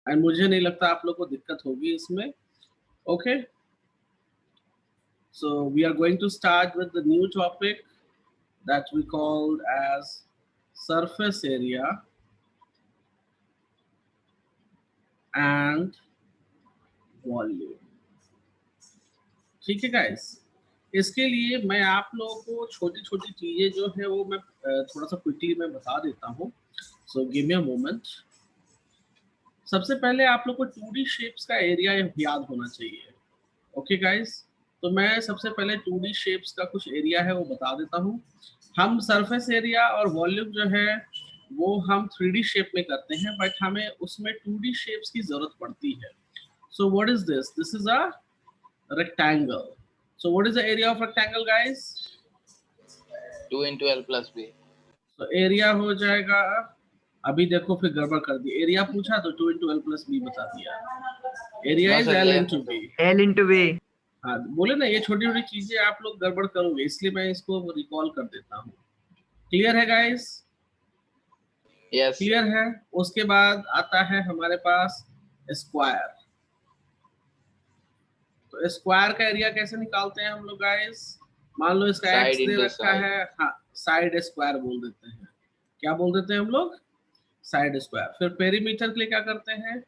And मुझे नहीं लगता आप लोग को दिक्कत होगी इसमें। Okay, so we are going to start with the new topic that we called as surface area and volume। ठीक है गाइस, इसके लिए मैं आप लोगों को छोटी छोटी चीजें जो है वो मैं थोड़ा सा क्विकली मैं बता देता हूँ। So give me a moment. सबसे पहले आप लोग को 2D शेप्स का एरिया याद होना चाहिए। ओके गाइस, तो मैं सबसे पहले 2D शेप्स का कुछ एरिया है वो बता देता हूँ। हम सरफेस एरिया और वॉल्यूम जो है वो हम 3D शेप में करते हैं, बट हमें उसमें 2D शेप्स की जरूरत पड़ती है। सो what is this? This is a rectangle. So what is the area of rectangle, guys? 2 into L plus B. So area हो जाएगा, अभी देखो फिर गड़बड़ कर दी। एरिया पूछा तो 2 into L plus B बता दिया। Area is L into B। L into B। हाँ, बोले ना ये छोटी छोटी चीजें आप लोग गड़बड़ करोगे, इसलिए मैं इसको रिकॉल कर देता हूँ। क्लियर है गाइस? Yes. क्लियर है। उसके बाद आता है हमारे पास स्क्वायर। तो स्क्वायर का एरिया कैसे निकालते हैं हम लोग गाइस? मान लो इसका Side एक्स दे into रखा side. है, हाँ, साइड स्क्वायर बोल देते हैं। क्या बोल देते हैं हम लोग? Side square. फिर पेरीमीटर के लिए क्या करते हैं?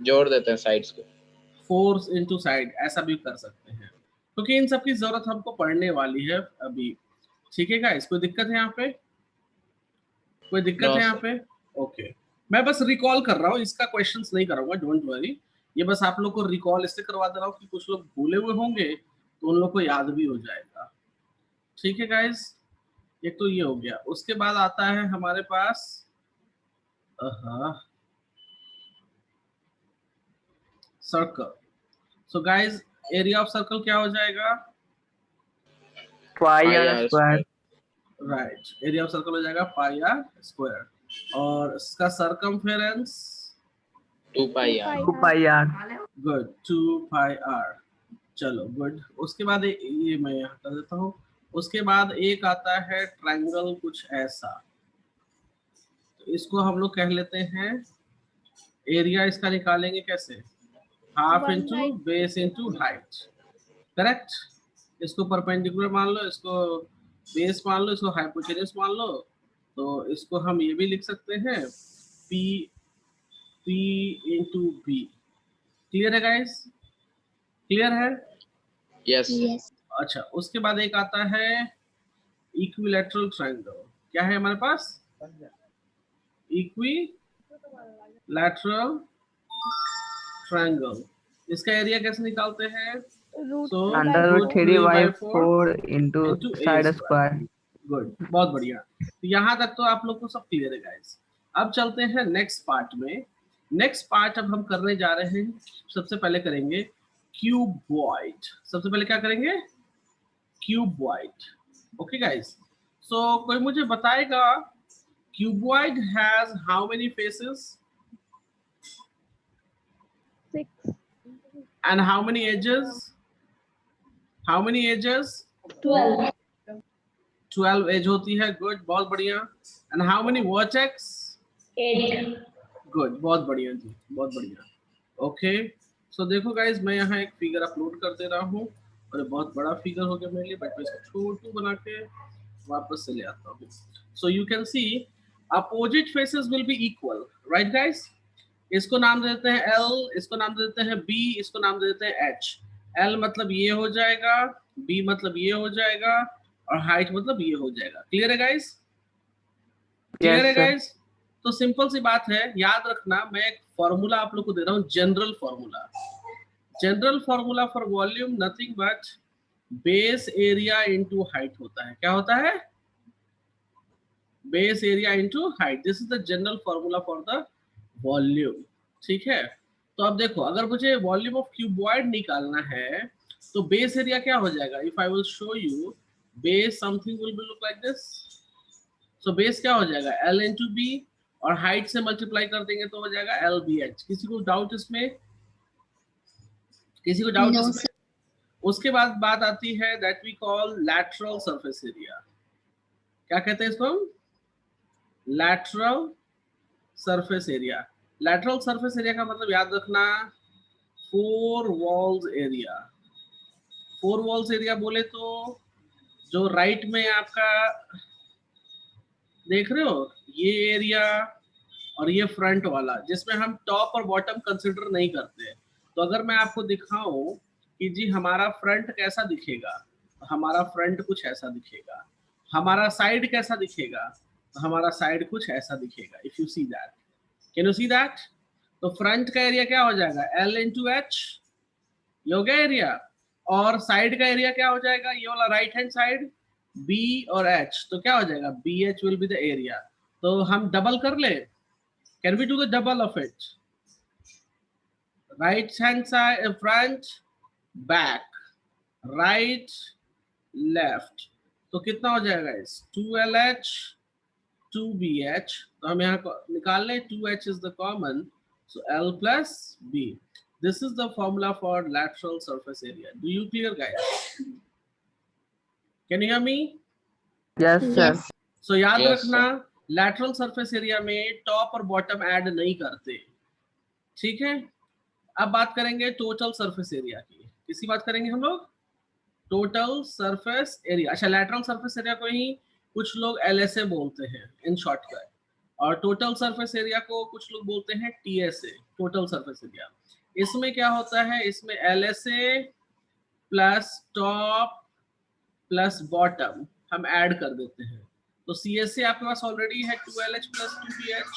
जोड़ देते हैं साइड्स को। 4 into साइड, ऐसा भी कर सकते हैं, क्योंकि इन सब की जरूरत हमको पड़ने वाली है अभी। ठीक है गाइस, कोई दिक्कत है यहाँ पे? कोई दिक्कत है यहाँ पे? ओके, मैं बस रिकॉल कर रहा हूँ, इसका क्वेश्चंस नहीं कराऊंगा, डोंट वरी। ये बस आप लोग को रिकॉल इसलिए करवा दे रहा हूँ कि कुछ लोग भूले हुए होंगे तो उन लोग को याद भी हो जाएगा। ठीक है गाइस, एक तो ये हो गया। उसके बाद आता है हमारे पास circle. So guys, area of circle क्या हो जाएगा? Pi are square. Right, area of circle हो जाएगा पाई आर स्क्वायर, और इसका circumference 2 pi r. 2 pi r. Good, 2 pi r. चलो गुड। उसके बाद ये मैं यहाँ कर देता हूँ। उसके बाद एक आता है ट्रायंगल, कुछ ऐसा। तो इसको हम लोग कह लेते हैं, एरिया इसका निकालेंगे कैसे? Half into base into height. Correct. इसको परपेंडिकुलर मान लो, इसको बेस मान लो, इसको हाइपोटेन्यूस मान लो। तो इसको हम ये भी लिख सकते हैं, P इंटू बी। क्लियर है गाइस? क्लियर है? Yes. अच्छा, उसके बाद एक आता है इक्विलैटरल ट्रायंगल। क्या है हमारे पास? Equilateral triangle. इसका एरिया कैसे निकालते हैं? Under root 3/4 into side square. Good, बहुत बढ़िया। तो यहाँ तक तो आप लोग को सब क्लियर है गाइस। अब चलते हैं नेक्स्ट पार्ट में। नेक्स्ट पार्ट अब हम करने जा रहे हैं, सबसे पहले करेंगे क्यूबॉइड। सबसे पहले क्या करेंगे? क्यूबॉइड। ओके गाइस, सो कोई मुझे बताएगा cuboid has how many faces 6 and how many edges? How many edges? 12 12 as होती है। गुड, बहुत बढ़िया। And how many vertex? 8 good, बहुत बढ़िया जी, बहुत बढ़िया। ओके, सो देखो गाइस, मैं यहाँ एक फिगर अपलोड कर दे रहा हूँ, और ये बहुत बड़ा फिगर हो गया मेरे लिए, बट मैं इसको छोटू बना के वापस से ले आता हूँ। सो you can see opposite faces will be equal, right guys? इसको नाम दे देते हैं L, इसको नाम दे देते हैं B, इसको नाम दे देते हैं H। L मतलब ये हो जाएगा, B मतलब ये हो जाएगा, और हाइट मतलब ये हो जाएगा। क्लियर है गाइस? क्लियर है गाइस? तो सिंपल सी बात है, याद रखना, मैं एक फॉर्मूला आप लोग को दे रहा हूँ, general formula. General formula for volume nothing but base area into height होता है। क्या होता है? Base area into height. This is the general formula for the volume. ठीक है, तो अब देखो, अगर मुझे वॉल्यूम ऑफ क्यूबॉइड निकालना है तो बेस एरिया क्या हो जाएगा? If I will show you, base something will be look like this. So base क्या हो जाएगा? L into B, और हाइट से मल्टीप्लाई कर देंगे तो हो जाएगा LBH। किसी को डाउट इसमें? किसी को डाउट No, इसमें? उसके बाद बात आती है that we call lateral surface area. क्या कहते हैं इसको हम? Lateral surface area. Lateral surface area का मतलब याद रखना 4 वॉल्स एरिया। 4 वॉल्स एरिया बोले तो जो राइट में आपका देख रहे हो ये एरिया और ये फ्रंट वाला, जिसमें हम टॉप और बॉटम कंसिडर नहीं करते। तो अगर मैं आपको दिखाऊं कि जी हमारा फ्रंट कैसा दिखेगा, तो हमारा फ्रंट कुछ ऐसा दिखेगा। हमारा साइड कैसा दिखेगा, तो हमारा साइड कुछ ऐसा दिखेगा। If you see that, can you see that? तो फ्रंट का एरिया क्या हो जाएगा, L इंटू एच, ये हो गया एरिया। और साइड का एरिया क्या हो जाएगा, ये वाला राइट हैंड साइड B और H, तो क्या हो जाएगा BH will be the area. तो हम डबल कर ले, can we do the double of it? Right hand side front back, right left, तो कितना हो जाएगा इस 2LH 2BH। तो हम यहाँ निकाल लें 2H is the common, so L plus B. This is the formula for lateral surface area. Do you clear, guys? Can you hear me? Yes, sir. Yes. So याद Yes, रखना lateral surface area में top और bottom add नहीं करते, ठीक है। अब बात करेंगे टोटल सरफेस एरिया की। किसी बात करेंगे हम लोग टोटल सरफेस एरिया। अच्छा, लैटरल सरफेस एरिया को ही कुछ लोग LSA बोलते हैं इन शॉर्टकट, और टोटल सरफेस एरिया को कुछ लोग बोलते हैं TSA, टोटल सरफेस एरिया। इसमें क्या होता है, इसमें LSA plus top plus bottom हम ऐड कर देते हैं। तो CSA आपके पास ऑलरेडी है 2LH plus 2BH,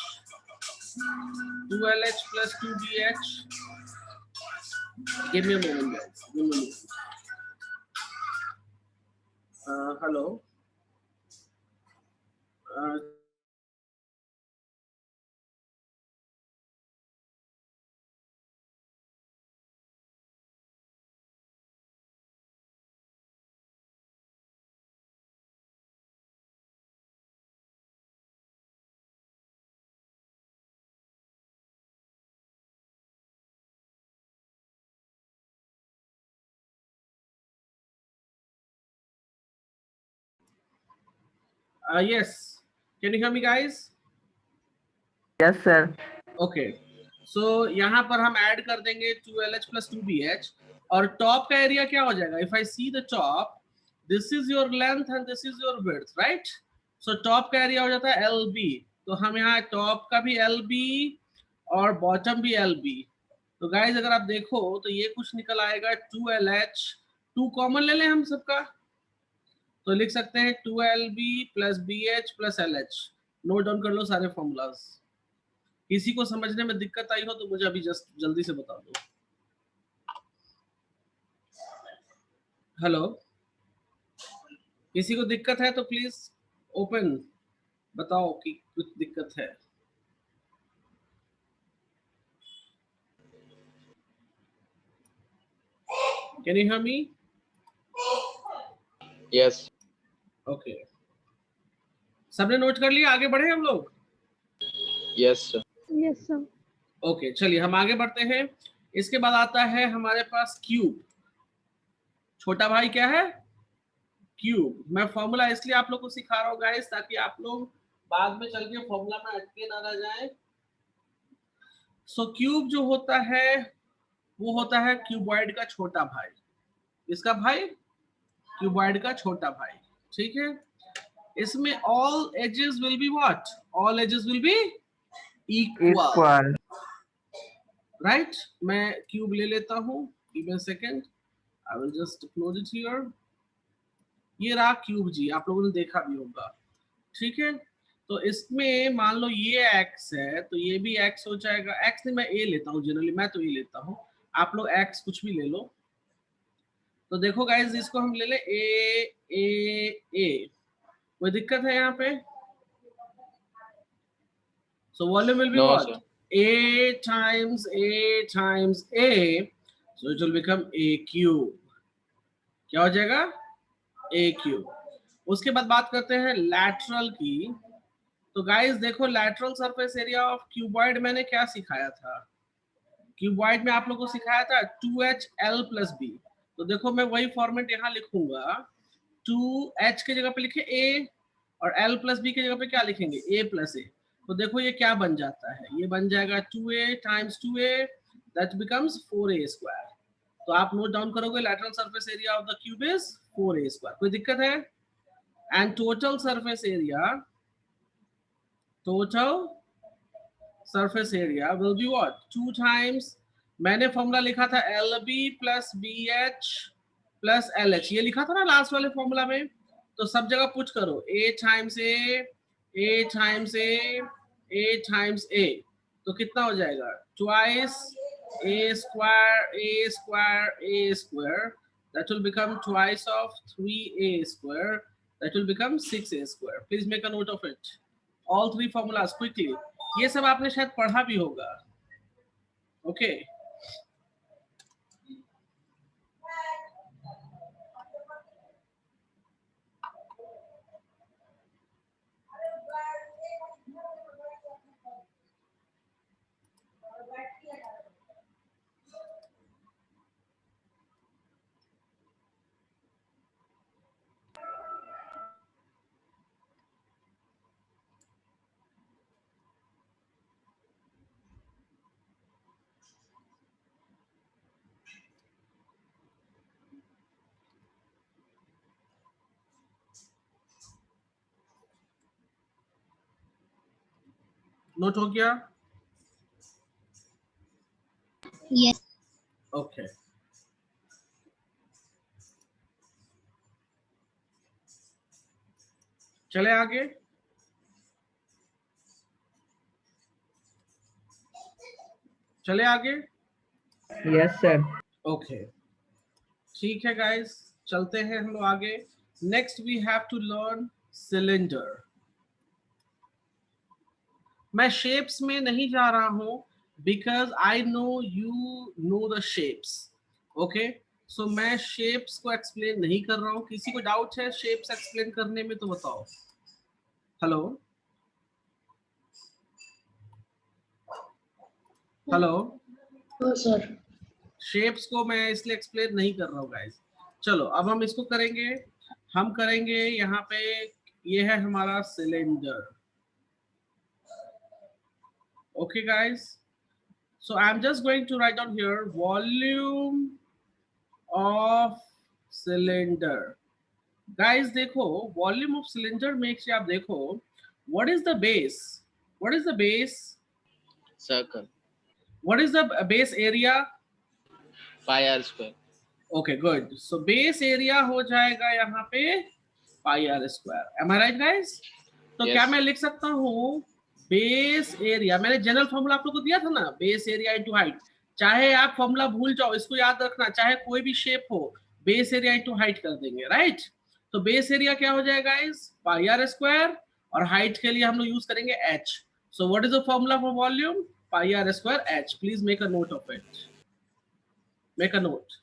2LH plus 2BH। Give me a moment, guys. Give me a moment. Hello. Yes. Can you hear me, guys? Yes, sir. Okay, so यहाँ पर हम ऐड कर देंगे 2LH प्लस 2BH, और top का area क्या हो जाएगा, if I see the top, this is your length and this is your width, right. So top का एरिया हो जाता है LB, तो हम यहाँ टॉप का भी LB और बॉटम भी LB। तो गाइज अगर आप देखो तो ये कुछ निकल आएगा 2LH, 2 कॉमन ले लें हम सबका, तो लिख सकते हैं 2LB plus BH plus LH। Note down कर लो सारे फॉर्मूलाज। किसी को समझने में दिक्कत आई हो तो मुझे अभी जस्ट जल्दी से बता दो। हेलो, किसी को दिक्कत है तो प्लीज ओपन बताओ कि कुछ दिक्कत है। Can you hear me? Yes. Okay, सबने नोट कर लिया, आगे बढ़े हम लोग? Yes, sir. Yes, sir. Okay, चलिए हम आगे बढ़ते हैं। इसके बाद आता है हमारे पास क्यूब। छोटा भाई क्या है, क्यूब। मैं फॉर्मूला इसलिए आप लोग को सिखा रहा हूँ गाइस, ताकि आप लोग बाद में चल के फॉर्मूला में अटके ना रह जाए। सो क्यूब जो होता है वो होता है क्यूबॉइड का छोटा भाई। इसका भाई क्यूबॉइड का छोटा भाई, ठीक है। इसमें all ages will be what, all ages will be equal, Equal. Right. मैं क्यूब ले लेता हूँ, give me a second, I will just close it here. ये रहा क्यूब जी, आप लोगों ने देखा भी होगा, ठीक है। तो इसमें मान लो ये x है तो ये भी x हो जाएगा। x नहीं, मैं a लेता हूँ जनरली, मैं तो ये लेता हूँ, आप लोग x कुछ भी ले लो। तो देखो गाइज, इसको हम ले ले a, कोई दिक्कत है यहाँ पे? So volume will be No, what, sir. a times a, so it will become a cube। क्या हो जाएगा, a cube। उसके बाद बात करते हैं लैटरल की। तो गाइस देखो, lateral surface area of cuboid मैंने क्या सिखाया था, क्यूबॉइड में आप लोगों को सिखाया था 2HL प्लस B। तो देखो मैं वही फॉर्मेट यहाँ लिखूंगा, 2H की जगह पे लिखे A और L प्लस B की जगह पे क्या लिखेंगे, A प्लस A। तो देखो ये क्या बन जाता है, ये बन जाएगा 2a times 2a, that becomes 4a square. तो आप नोट डाउन करोगे lateral surface area of the cube is 4a square. कोई दिक्कत है? And total surface area, total surface area will be what? 2 times, मैंने फॉर्मूला लिखा था LB plus BH plus LH, ये लिखा था ना लास्ट वाले फॉर्मूला में। तो सब जगह पुट करो A times A times A times A, तो कितना हो जाएगा? Twice A square, that will become twice of 3A square, that will become 6A square. Please make a note of it. All three formulas quickly. ये सब आपने शायद पढ़ा भी होगा। ओके नोट हो गया? Yes. ओके चले आगे। चले आगे। Yes, sir. ओके ठीक है गाइस, चलते हैं हम लोग आगे। Next we have to learn cylinder. मैं शेप्स में नहीं जा रहा हूं because I know you know the shapes. Okay so मैं शेप्स को एक्सप्लेन नहीं कर रहा हूं। किसी को डाउट है शेप्स एक्सप्लेन करने में तो बताओ। Hello hello No, sir. Shapes को मैं इसलिए एक्सप्लेन नहीं कर रहा हूँ गाइस। चलो अब हम इसको करेंगे। हम करेंगे यहाँ पे, ये है हमारा cylinder. Okay guys, so I'm just going to write down here volume of cylinder. Guys देखो volume of cylinder में से आप देखो what is the base? What is the base? Circle. What is the base area? Pi r square. Okay, good. So base area हो जाएगा यहाँ पे pi r square. Am I right guys? तो Yes. क्या मैं लिख सकता हूँ बेस एरिया, मैंने जनरल फॉर्मूला आप लोग को दिया था ना, बेस एरिया इनटू हाइट। चाहे आप फॉर्मूला भूल जाओ, इसको याद रखना, चाहे कोई भी शेप हो बेस एरिया इनटू हाइट कर देंगे, राइट। तो बेस एरिया क्या हो जाएगा गाइस? पाई आर स्क्वायर, और हाइट के लिए हम लोग यूज करेंगे h। So what is the formula for volume? Pi are square h। Please make a note of it, make a note.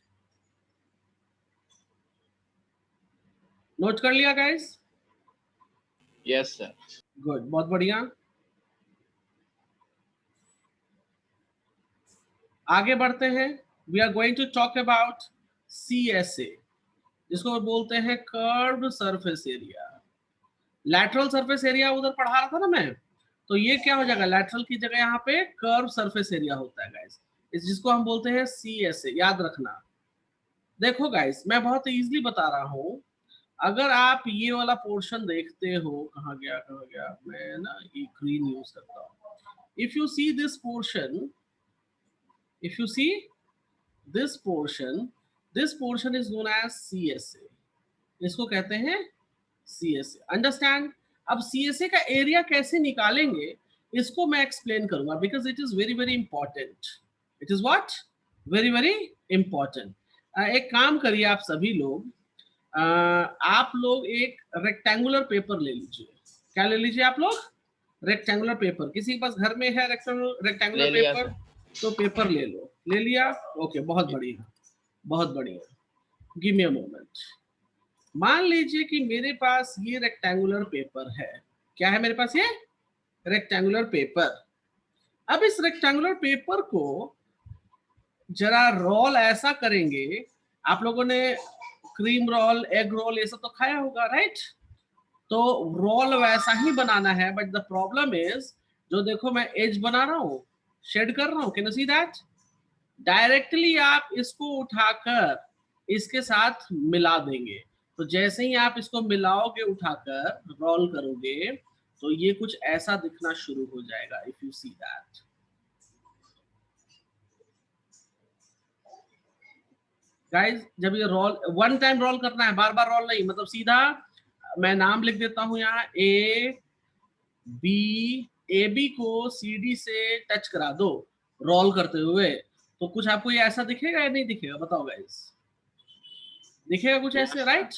Note कर लिया गाइस? Yes, sir. गुड, बहुत बढ़िया। आगे बढ़ते हैं। We are going to talk about CSA, जिसको बोलते हैं curved surface area. Lateral surface area उधर पढ़ा रहा था ना मैं, तो ये क्या हो जाएगा? लैटरल की जगह यहाँ पे कर्व सरफेस एरिया होता है गाइस, जिसको हम बोलते हैं CSA। याद रखना। देखो गाइस मैं बहुत इजीली बता रहा हूँ। अगर आप ये वाला पोर्शन देखते हो, कहाँ गया, मैं ना ये ग्रीन यूज करता हूँ। If you see this portion, if you see this portion is known as CSA। इसको कहते हैं CSA। अंडरस्टैंड? अब CSA का एरिया कैसे निकालेंगे इसको मैं एक्सप्लेन करूंगा, because it is very very important. It is what? Very very important. एक काम करिए आप सभी लोग, आप लोग एक रेक्टेंगुलर पेपर ले लीजिए। क्या ले लीजिए आप लोग? Rectangular paper. किसी के पास घर में है रेक्टेंगुलर पेपर? तो पेपर ले लो। ले लिया? ओके, बहुत बढ़िया, बहुत बढ़िया। Give me a moment. मान लीजिए कि मेरे पास ये रेक्टेंगुलर पेपर है। क्या है मेरे पास? ये रेक्टेंगुलर पेपर। अब इस रेक्टेंगुलर पेपर को जरा रोल ऐसा करेंगे। आप लोगों ने क्रीम रोल, एग रोल ये सब तो खाया होगा, राइट? तो रोल वैसा ही बनाना है, बट द प्रॉब्लम इज जो देखो मैं एज बना रहा हूँ, शेड कर रहा हूँ, can you see that? Directly आप इसको उठाकर इसके साथ मिला देंगे। तो जैसे ही आप इसको मिलाओगे, उठाकर रोल करोगे, तो ये कुछ ऐसा दिखना शुरू हो जाएगा, if you see that. Guys जब ये रोल वन टाइम रोल करना है, बार बार रोल नहीं, मतलब सीधा मैं नाम लिख देता हूं यहाँ ए बी को सी डी से टच करा दो रोल करते हुए, तो कुछ आपको ये ऐसा दिखेगा या नहीं दिखेगा? बताओ गाइस, दिखेगा कुछ ऐसे, राइट?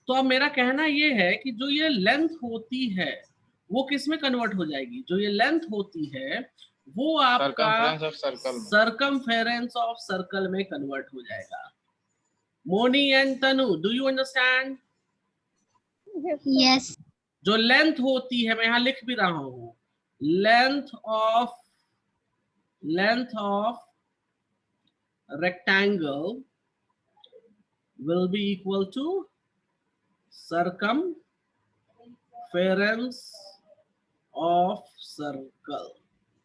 तो अब मेरा कहना ये है कि जो ये लेंथ होती है वो किस में कन्वर्ट हो जाएगी? जो ये लेंथ होती है वो आपका सर्कमफेरेंस ऑफ सर्कल में कन्वर्ट हो जाएगा। Moni and Tanu, do you understand? Yes. जो लेंथ होती है, मैं यहां लिख भी रहा हूं, length of rectangle will be equal to circumference of circle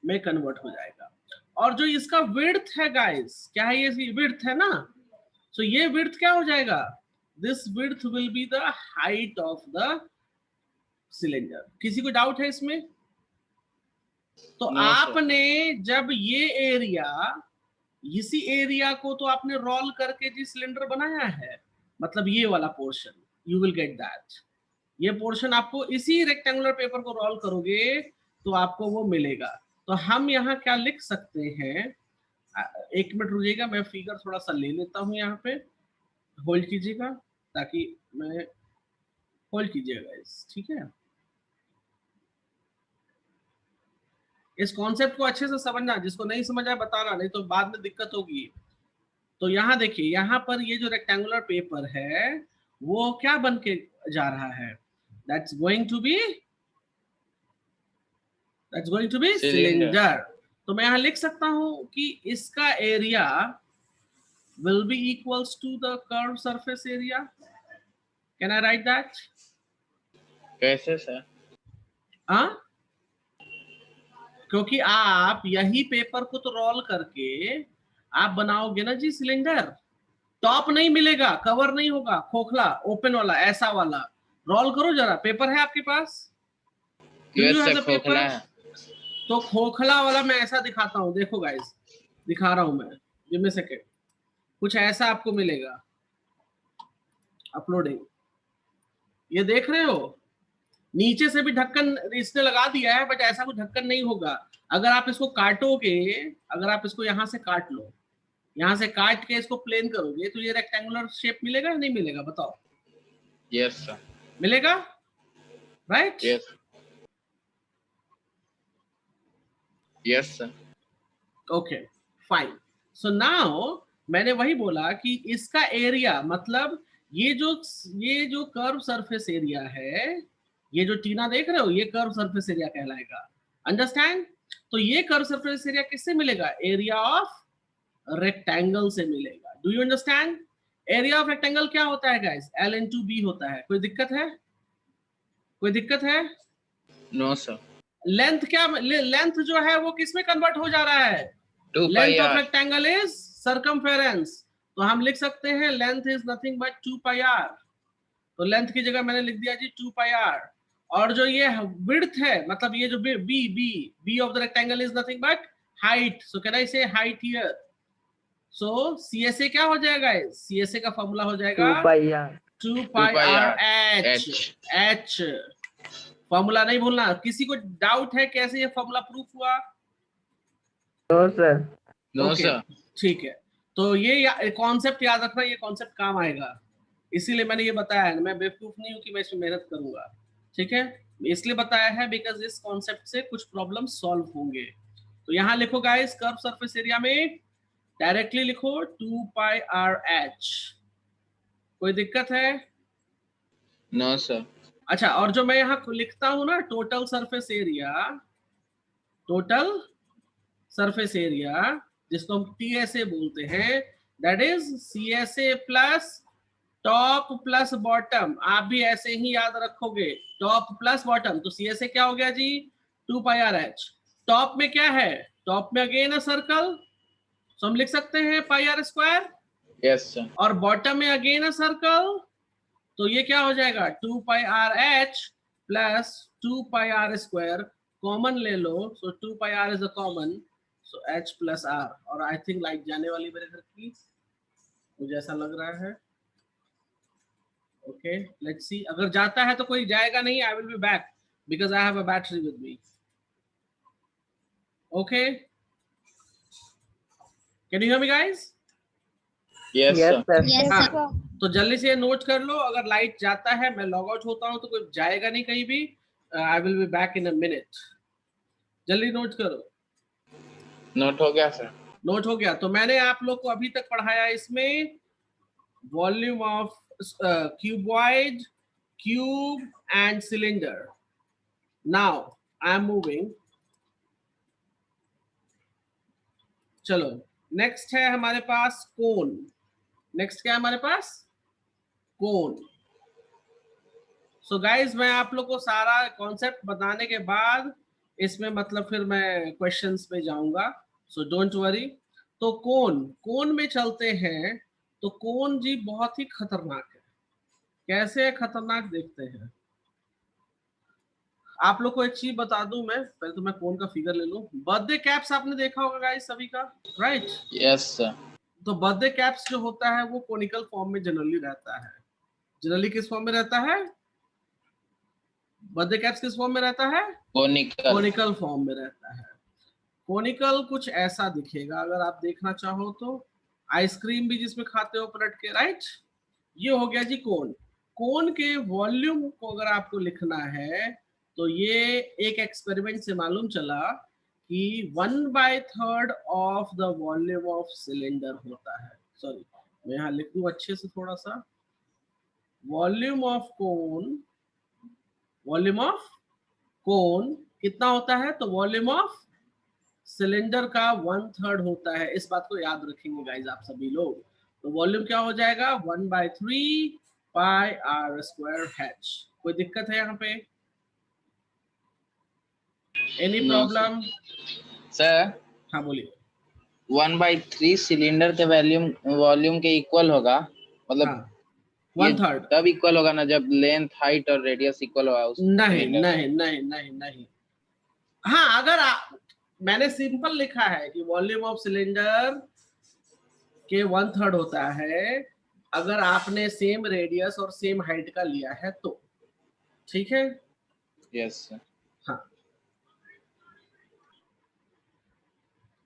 में कन्वर्ट हो जाएगा। और जो इसका विड्थ है गाइस, क्या है ये? विड्थ है ना, तो ये विड्थ क्या हो जाएगा? This width will be the height of the cylinder. किसी को डाउट है इसमें? तो No, आपने जब ये एरिया, इसी एरिया को तो आपने रोल करके जी सिलेंडर बनाया है, मतलब ये वाला portion, you will get that. ये पोर्शन आपको इसी रेक्टेंगुलर पेपर को रोल करोगे तो आपको वो मिलेगा। तो हम यहाँ क्या लिख सकते हैं, एक मिनट रुकिएगा, मैं फिगर थोड़ा सा ले लेता हूँ, यहाँ पे होल्ड कीजिएगा, ताकि मैं होल्ड कीजिएगा इस, ठीक है? इस कॉन्सेप्ट को अच्छे से समझना, जिसको नहीं समझ आया बताना, नहीं तो बाद में दिक्कत होगी। तो यहाँ देखिए, यहाँ पर ये जो रेक्टेंगुलर पेपर है वो क्या बन के जा रहा है? That's going to be cylinder. तो मैं यहाँ लिख सकता हूँ कि इसका area will be equals to the curved surface area. Can I write that? कैसे सर? हाँ, क्योंकि आप यही पेपर को तो रोल करके आप बनाओगे ना जी सिलेंडर। टॉप नहीं मिलेगा, कवर नहीं होगा, खोखला ओपन वाला, ऐसा वाला। रोल करो जरा, पेपर है आपके पास? खोखला है। तो खोखला वाला मैं ऐसा दिखाता हूँ, देखो गाइस, दिखा रहा हूं मैं, गिव मी सेकंड। कुछ ऐसा आपको मिलेगा, अपलोडिंग, ये देख रहे हो? नीचे से भी ढक्कन इसने लगा दिया है, बट ऐसा कोई ढक्कन नहीं होगा। अगर आप इसको काटोगे, अगर आप इसको यहाँ से काट लो, यहाँ से काट के इसको प्लेन करोगे, तो ये रेक्टेंगुलर शेप मिलेगा या नहीं मिलेगा? बताओ। Yes sir. मिलेगा, right? Yes sir. Okay fine. So now मैंने वही बोला कि इसका एरिया, मतलब ये जो कर्व सरफेस एरिया है, ये जो टीना देख रहे हो, ये कर्व सरफेस एरिया कहलाएगा। अंडरस्टैंड? तो ये कर्व सरफेस एरिया किससे मिलेगा? एरिया ऑफ रेक्टेंगल से मिलेगा। Do you understand? Area of rectangle क्या होता है गाइस? L into B होता है। कोई दिक्कत है? कोई दिक्कत है? No sir. लेंथ क्या, लेंथ जो है वो किस में कन्वर्ट हो जा रहा है? Length of rectangle is circumference. तो हम लिख सकते हैं length is nothing but 2 pi r। तो लेंथ की जगह मैंने लिख दिया जी 2 पाई r। और जो ये विड्थ है, मतलब ये जो B of the rectangle is nothing but height. So can I say height here? So CSA क्या हो जाएगा? CSA का फॉर्मूला हो जाएगा 2 पाई r h। फॉर्मूला नहीं भूलना। किसी को डाउट है कैसे ये फॉर्मूला प्रूफ हुआ? No sir. No sir. ठीक है, तो ये कॉन्सेप्ट याद रखना, ये कॉन्सेप्ट काम आएगा, इसीलिए मैंने ये बताया है। मैं बेवकूफ नहीं हूं कि मैं इसमें मेहनत करूंगा, ठीक है? इसलिए बताया है बिकॉज इस कॉन्सेप्ट से कुछ प्रॉब्लम सॉल्व होंगे। तो यहाँ लिखो गाइस, कर्व सरफेस एरिया में डायरेक्टली लिखो 2 पाई r h। कोई दिक्कत है? No sir. अच्छा, और जो मैं यहाँ लिखता हूं ना, टोटल सरफेस एरिया, जिसको हम TSA बोलते हैं, that is CSA plus top plus bottom. आप भी ऐसे ही याद रखोगे, टॉप प्लस बॉटम। तो CSA क्या हो गया जी? 2 पाई आर एच। टॉप में क्या है, टॉप में अगेन अ सर्कल, तो हम लिख सकते हैं pi are square, Yes, sir. और बॉटम में अगेन अ सर्कल, तो ये क्या हो जाएगा 2 pi r h plus 2 pi are square, common ले लो, so 2 pi r is a common, so h plus r. और आई थिंक लाइट जाने वाली मेरे घर की, मुझे ऐसा लग रहा है। ओके लेट्स सी, अगर जाता है तो कोई जाएगा नहीं, I will be back because I have a battery with me. Okay can you hear me guys? Yes, Yes, sir. sir. Yes, हाँ, sir. तो जल्दी से नोट कर लो, अगर लाइट जाता है मैं लॉग आउट होता हूँ तो कोई जाएगा नहीं कहीं भी, I will be back in a minute. जल्दी नोट करो। Note हो गया, sir. नोट हो गया? तो मैंने आप लोग को अभी तक पढ़ाया इसमें volume of cuboid, cube and cylinder. Now I am moving, चलो नेक्स्ट है हमारे पास कोन। नेक्स्ट क्या है हमारे पास? कोन। सो गाइज मैं आप लोग को सारा कॉन्सेप्ट बताने के बाद इसमें मतलब फिर मैं क्वेश्चंस पे जाऊंगा, सो डोंट वरी। तो कोन, कोन में चलते हैं। तो कोन जी बहुत ही खतरनाक है। कैसे खतरनाक देखते हैं। आप लोग को एक चीज बता दूं मैं, पहले तो मैं कोन का फिगर ले लूं। बर्थडे कैप्स आपने देखा होगा गाइस सभी का, राइट? Yes, sir. तो बर्थडे कैप्स जो होता है वो कोनिकल फॉर्म में जनरली रहता है। जनरली किस फॉर्म में रहता है? बर्थडे कैप्स किस फॉर्म में रहता है? Conical. कोनिकल फॉर्म में रहता है। कोनिकल कुछ ऐसा दिखेगा अगर आप देखना चाहो तो, आइसक्रीम भी जिसमें खाते हो पलट के, राइट? ये हो गया जी कोन। कोन के वॉल्यूम को अगर आपको लिखना है तो ये एक एक्सपेरिमेंट से मालूम चला कि 1/3 of the volume of cylinder होता है। सॉरी मैं यहाँ लिख दूं अच्छे से थोड़ा सा, volume of cone, volume of cone कितना होता है? तो वॉल्यूम ऑफ सिलेंडर का 1/3 होता है। इस बात को याद रखेंगे गाइज आप सभी लोग। तो वॉल्यूम क्या हो जाएगा? 1/3 पाई आर स्क्वायर एच। कोई दिक्कत है यहाँ पे? Any No, problem? Sir, हाँ बोलिए। 1/3 सिलेंडर के वॉल्यूम के इक्वल होगा, मतलब हाँ ये 1/3। तब इक्वल होगा ना जब लेंथ, हाइट और रेडियस इक्वल होगा उस नहीं सिलेंडर का। नहीं नहीं नहीं नहीं। हाँ अगर मैंने सिंपल लिखा है कि वॉल्यूम ऑफ सिलेंडर के 1/3 होता है अगर आपने सेम रेडियस और सेम हाइट का लिया है तो, ठीक है? Yes, sir. हाँ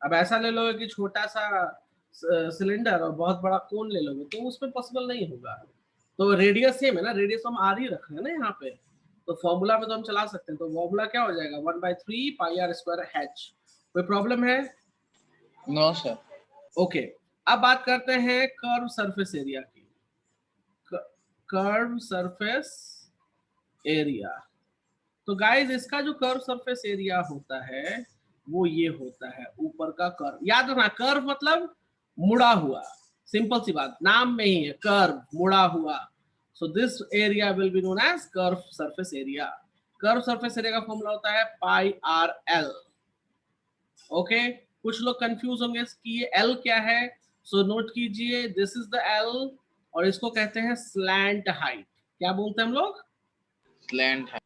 अब ऐसा ले लोगे कि छोटा सा सिलेंडर और बहुत बड़ा कोन ले लोगे तो उसमें पॉसिबल नहीं होगा। तो रेडियस सेम है ना, रेडियस हम आर ही रख रहे हैं ना यहाँ पे, तो फॉर्मूला में तो हम चला सकते हैं। तो फॉर्मूला क्या हो जाएगा? 1/3 पाई आर स्क्वायर एच। कोई प्रॉब्लम है? No, sir. ओके अब बात करते हैं कर्व सरफेस एरिया की। कर्व सरफेस एरिया, तो गाइस इसका जो कर्व सरफेस एरिया होता है वो ये होता है ऊपर का कर्व। याद रखना कर्व मतलब मुड़ा हुआ, सिंपल सी बात, नाम में ही है कर्व, मुड़ा हुआ। So this area will be known as curve surface area. Curve surface area का फॉर्मूला होता है पाई आर एल। ओके कुछ लोग कंफ्यूज होंगे कि ये एल क्या है, सो नोट कीजिए दिस इज द एल और इसको कहते हैं स्लैंट हाइट। क्या बोलते हैं हम लोग? Slant height.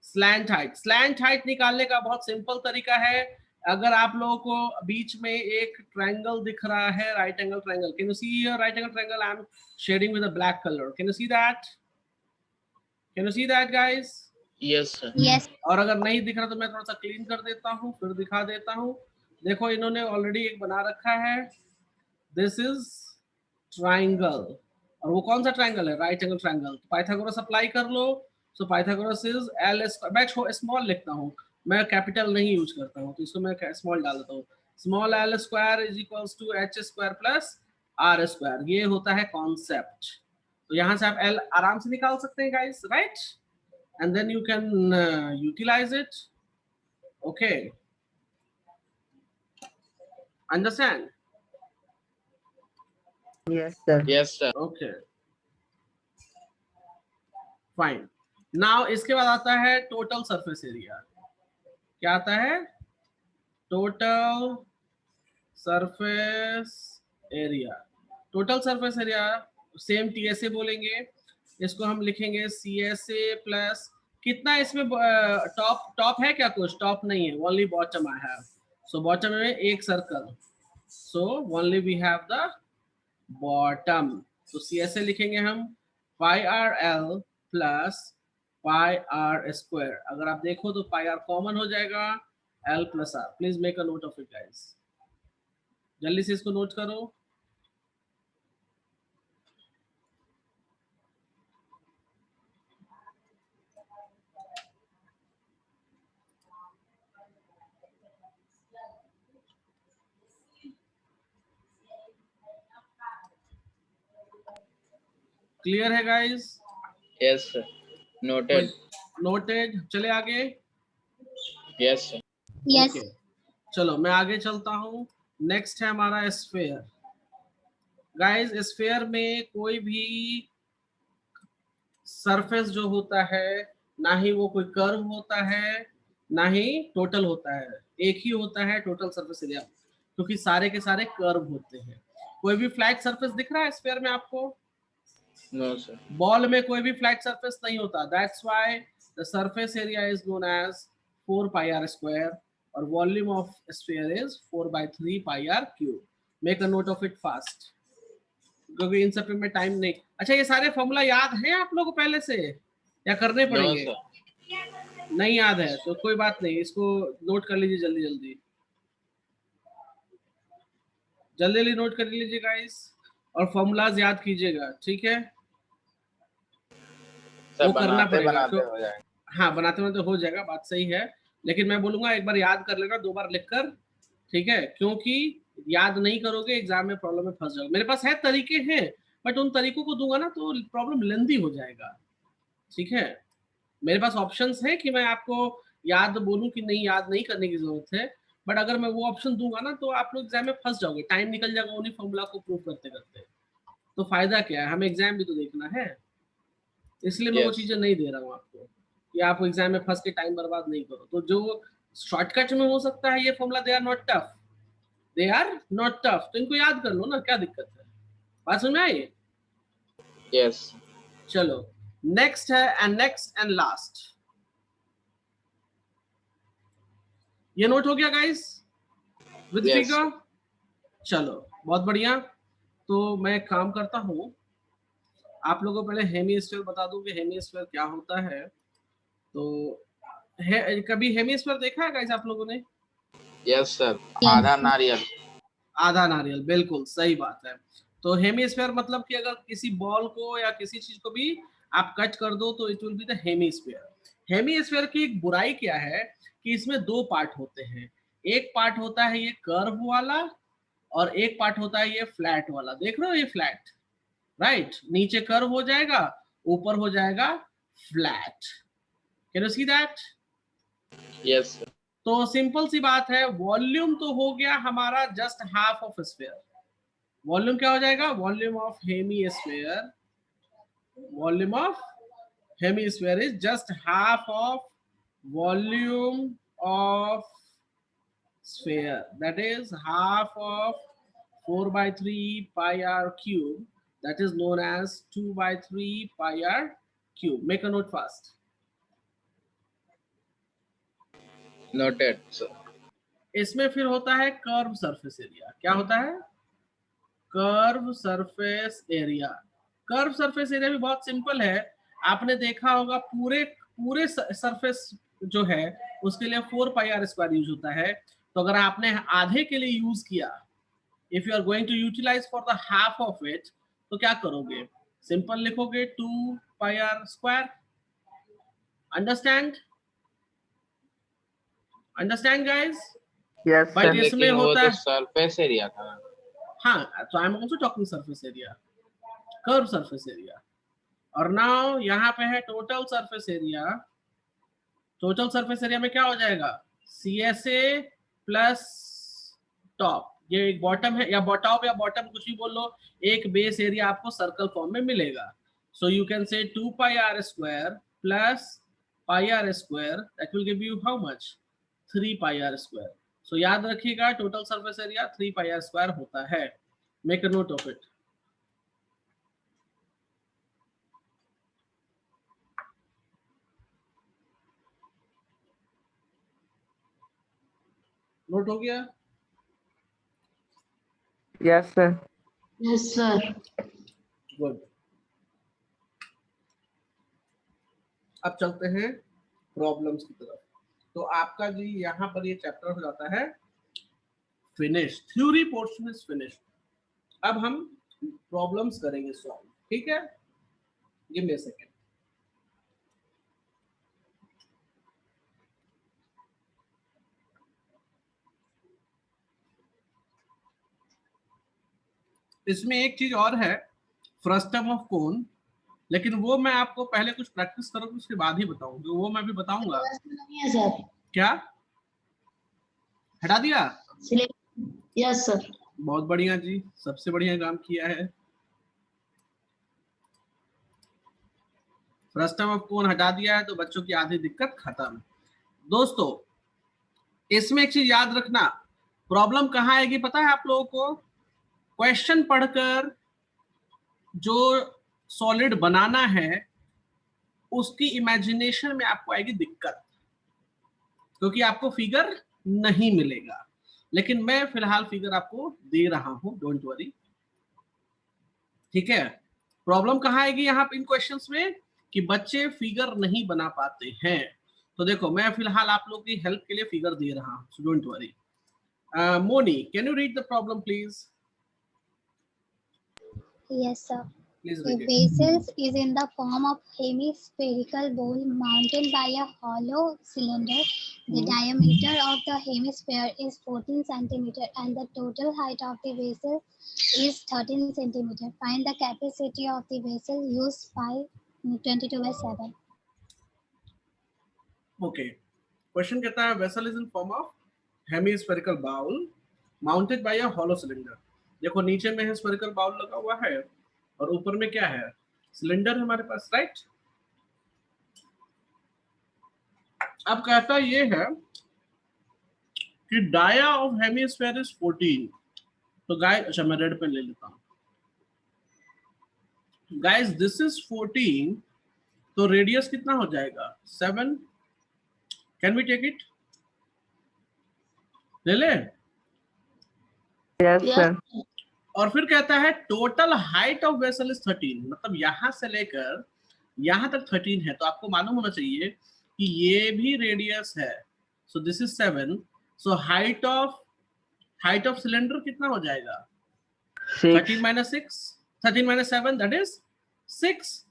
Slant height. Slant height निकालने का बहुत सिंपल तरीका है। अगर आप लोगों को बीच में एक ट्रायंगल दिख रहा है, right angle triangle, can you see here right angle triangle? I am shading with a black colour, can you see that? Can you see that guys? Yes, sir. Yes. और अगर नहीं दिख रहा तो मैं थोड़ा सा क्लीन कर देता हूँ फिर दिखा देता हूँ। देखो इन्होंने ऑलरेडी एक बना रखा है, दिस इज ट्रायंगल, और वो कौन सा ट्रायंगल है? Right angle triangle. तो पाइथागोरस अप्लाई कर लो। So Pythagoras is l square, मैं स्मॉल लिखता हूँ, मैं कैपिटल नहीं यूज करता हूँ तो इसको मैं स्मॉल डाल देता हूँ। Small L square is equals to H square plus R square. ये होता है कॉन्सेप्ट। तो यहाँ से आप एल आराम से निकाल सकते हैं guys, right? And then you can utilise it. Okay understand? Yes, sir. Yes, sir. Okay fine. Now इसके बाद आता है टोटल सरफेस एरिया। क्या आता है? Total surface area. Total surface area same TSA बोलेंगे, इसको हम लिखेंगे सीएसए प्लस कितना इसमें टॉप है क्या? कुछ टॉप नहीं है, only bottom I have. So bottom में एक circle, so only we have the bottom. तो सीएसए लिखेंगे हम pi are l plus pi are square. अगर आप देखो तो पाई आर कॉमन हो जाएगा, l plus r. Please make a note of it guys, जल्दी से इसको नोट करो। क्लियर है guys? Yes sir, noted. Noted. चले आगे। Yes sir. Yes. ओके, चलो मैं आगे चलता हूँ। नेक्स्ट है हमारा स्फीयर। गाइस स्फीयर में कोई भी सरफेस जो होता है, ना ही वो कोई कर्व होता है ना ही टोटल होता है, एक ही होता है टोटल सरफेस एरिया, क्योंकि सारे के सारे कर्व होते हैं। कोई भी फ्लैट सरफेस दिख रहा है स्फीयर में आपको? No sir. बॉल में कोई भी फ्लैट सरफेस नहीं होता, that's why the surface area is known as 4 pi are square और volume of sphere is 4/3 pi r cube. Make a note of it fast, क्योंकि इन सब में टाइम नहीं। अच्छा, ये सारे फॉर्मूला याद हैं आप लोगों को पहले से या करने नो पड़ेंगे? सर। नहीं याद है तो कोई बात नहीं, इसको नोट कर लीजिए जल्दी जल्दी, जल्दी जल्दी नोट कर लीजिए गाइस, और फॉर्मूलाज याद कीजिएगा, ठीक है? वो करना पड़ेगा तो हो जाएगा। हाँ, बनाते बनाते हो जाएगा, बात सही है। लेकिन मैं बोलूंगा एक बार याद कर लेना, 2 बार लिखकर, ठीक है? क्योंकि याद नहीं करोगे एग्जाम में प्रॉब्लम में फंस जाओगे। मेरे पास है तरीके हैं, बट उन तरीकों को दूंगा ना तो प्रॉब्लम लेंदी हो जाएगा, ठीक है? मेरे पास ऑप्शंस है कि मैं आपको याद बोलूं कि नहीं, याद नहीं करने की जरूरत है, बट अगर मैं वो ऑप्शन दूंगा ना तो आप लोग एग्जाम में फंस जाओगे, टाइम निकल जाएगा उन्हीं फॉर्मूला को प्रूव करते करते। तो फायदा क्या है, हमें एग्जाम भी तो देखना है, इसलिए मैं वो Yes. चीजें नहीं दे रहा हूँ आपको कि आप एग्जाम में फंस के टाइम बर्बाद नहीं करो। तो जो शॉर्टकट में हो सकता है ये formula, they are not tough, they are not tough, तो इनको याद कर लो ना, क्या दिक्कत है? बात समझ में आई? यस। चलो नेक्स्ट है, नेक्स्ट एंड लास्ट। ये नोट हो गया गाइस विद Yes. फिगर? चलो बहुत बढ़िया। तो मैं एक काम करता हूँ, आप लोगों को पहले हेमीस्फीयर बता दूं कि हेमीस्फीयर क्या होता है। तो कभी हेमीस्फीयर देखा है गाइस आप लोगों ने? Yes sir, Yes. आधा नारियल। आधा नारियल, बिल्कुल सही बात है। तो हेमीस्फीयर मतलब कि अगर किसी बॉल को या किसी चीज को भी आप कट कर दो तो it will be the hemisphere. Hemisphere की एक बुराई क्या है कि इसमें 2 पार्ट होते हैं। एक पार्ट होता है ये कर्व वाला और एक पार्ट होता है ये फ्लैट वाला। देख रहे हो ये फ्लैट, राइट? नीचे कर्व हो जाएगा, ऊपर हो जाएगा flat. Can you see that? Yes sir. तो सिंपल सी बात है, वॉल्यूम तो हो गया हमारा just half of sphere. Volume क्या हो जाएगा? Volume of hemisphere, volume of hemisphere is just half of volume of sphere, that is half of 4/3 pi r cube, that is known as 2/3 pi r cube. Make a note fast. Noted sir. इसमें फिर होता है curve surface area. क्या होता है? Curve surface area. Curve surface area भी बहुत simple है, आपने देखा होगा पूरे पूरे सरफेस जो है उसके लिए 4 पाई आर स्क्वायर यूज होता है। तो अगर आपने आधे के लिए यूज किया, if you are going to utilise for the half of it, तो क्या करोगे? सिंपल लिखोगे 2 pi are square. Understand? Understand guys? Yes, but sir. इसमें लेकिन वो होता तो है, सरफेस एरिया था। हाँ, तो I am also talking surface area, curve surface area. और नाउ यहाँ पे है total surface area. Total surface area में क्या हो जाएगा? CSA प्लस टॉप, ये एक बॉटम है, या बॉटॉप या बॉटम कुछ भी बोल लो, एक बेस एरिया आपको सर्कल फॉर्म में मिलेगा। So you can say 2 pi are square plus pi are square, that will give you how much? 3 pi are square. So याद रखिएगा total surface area 3 pi are square होता है। Make a note of it. Note हो गया? Yes, sir. Yes, sir. Good. अब चलते हैं problems की तरफ। तो आपका जी यहाँ पर ये चैप्टर हो जाता है finish, theory portion is finish. अब हम प्रॉब्लम्स करेंगे सॉल्व, ठीक है? Give me a second. इसमें एक चीज और है, फ्रस्टम ऑफ कोन, लेकिन वो मैं आपको पहले कुछ प्रैक्टिस करूंगा उसके बाद ही बताऊंगा, वो मैं भी बताऊंगा। नहीं है सर। क्या हटा दिया? Yes sir. बहुत बढ़िया जी, सबसे बढ़िया काम किया है। फ्रस्टम ऑफ कोन हटा दिया है तो बच्चों की आधी दिक्कत खत्म। दोस्तों इसमें एक चीज याद रखना, प्रॉब्लम कहाँ आएगी पता है आप लोगों को? क्वेश्चन पढ़कर जो सॉलिड बनाना है उसकी इमेजिनेशन में आपको आएगी दिक्कत, क्योंकि आपको फिगर नहीं मिलेगा। लेकिन मैं फिलहाल फिगर आपको दे रहा हूं, डोंट वरी, ठीक है? प्रॉब्लम कहाँ आएगी यहाँ इन क्वेश्चंस में कि बच्चे फिगर नहीं बना पाते हैं। तो देखो मैं फिलहाल आप लोगों की हेल्प के लिए फिगर दे रहा हूं, so don't worry. Moni, can you read the problem please? Yes, sir. Please A read it. vessel is in the form of hemispherical bowl mounted by a hollow cylinder. The diameter of the hemisphere is 14 centimeter and the total height of the vessel is 13 centimeter. Find the capacity of the vessel used by 22/7. Okay, question कहता है vessel is in form of hemispherical bowl mounted by a hollow cylinder. देखो नीचे में hemispherical bowl लगा हुआ है और ऊपर में क्या है? सिलेंडर हमारे पास, राइट? अब कहता ये है कि डाया ऑफ हेमिस्फेयर इज 14। तो गाइस, अच्छा मैं रेड पेन ले लेता हूं। गाइस दिस इज 14, तो रेडियस कितना हो जाएगा? 7। Can we take it? ले ले। Yes, sir. और फिर कहता है total height of vessel is 13, मतलब यहां से लेकर यहां तक 13 है, तो आपको मालूम होना चाहिए कि ये भी रेडियस है। So this is 7। So height of cylinder कितना हो जाएगा? 13 minus 6, 13 minus 7, that is 6।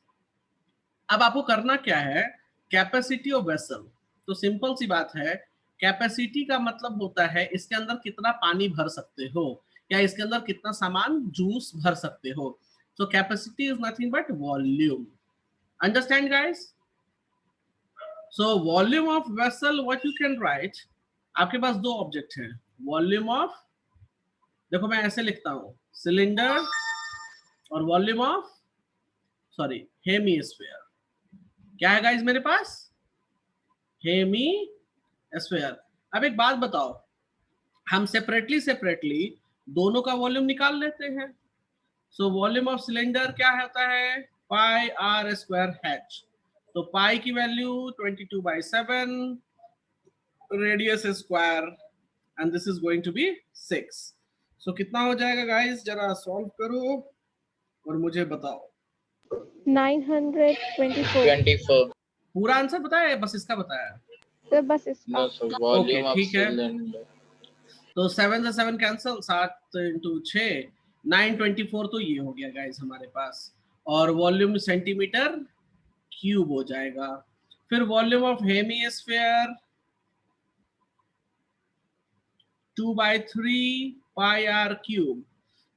अब आपको करना क्या है? Capacity of vessel. तो सिंपल सी बात है, कैपेसिटी का मतलब होता है इसके अंदर कितना पानी भर सकते हो या इसके अंदर कितना सामान जूस भर सकते हो। So capacity is nothing but volume. Understand guys? So volume of vessel what you can write, आपके पास दो ऑब्जेक्ट हैं, वॉल्यूम ऑफ, देखो मैं ऐसे लिखता हूं, सिलेंडर और वॉल्यूम ऑफ हेमिस्फीयर। क्या है गाइस मेरे पास? हेमिस्फीयर। अब एक बात बताओ, हम सेपरेटली दोनों का वॉल्यूम निकाल लेते हैं। सो वॉल्यूम ऑफ सिलेंडर क्या होता है? Pi are square H. तो पाई की value 22/7, radius square, and this is going to be 6। सो कितना हो जाएगा गाइस? जरा सॉल्व करो और मुझे बताओ। 924। पूरा आंसर बताया बस इसका बताया? तो बस इसका। वॉल्यूम ऑफ ठीक है। सिलेंडर। तो 7 से 7 कैंसिल, 7 × 6, 924। तो ये हो गया गाइस हमारे पास, और वॉल्यूम सेंटीमीटर क्यूब हो जाएगा। फिर volume of hemisphere 2/3 pi r cube.